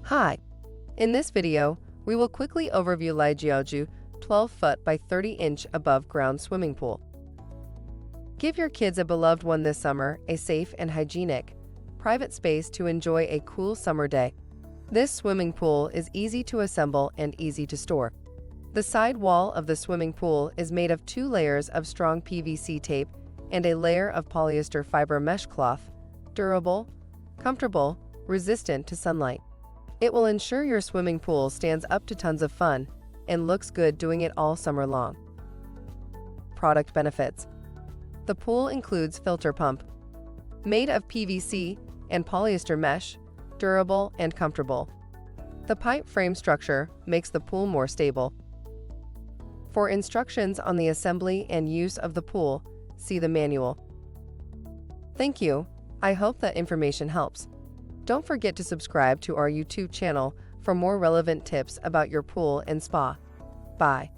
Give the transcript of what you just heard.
Hi! In this video, we will quickly overview LYYJIAJU 12-foot by 30-inch above-ground swimming pool. Give your kids a beloved one this summer, a safe and hygienic, private space to enjoy a cool summer day. This swimming pool is easy to assemble and easy to store. The side wall of the swimming pool is made of 2 layers of strong PVC tape and a layer of polyester fiber mesh cloth, durable, comfortable, resistant to sunlight. It will ensure your swimming pool stands up to tons of fun and looks good doing it all summer long. Product benefits. The pool includes filter pump, made of PVC and polyester mesh, durable and comfortable. The pipe frame structure makes the pool more stable. For instructions on the assembly and use of the pool, see the manual. Thank you. I hope that information helps. Don't forget to subscribe to our YouTube channel for more relevant tips about your pool and spa. Bye.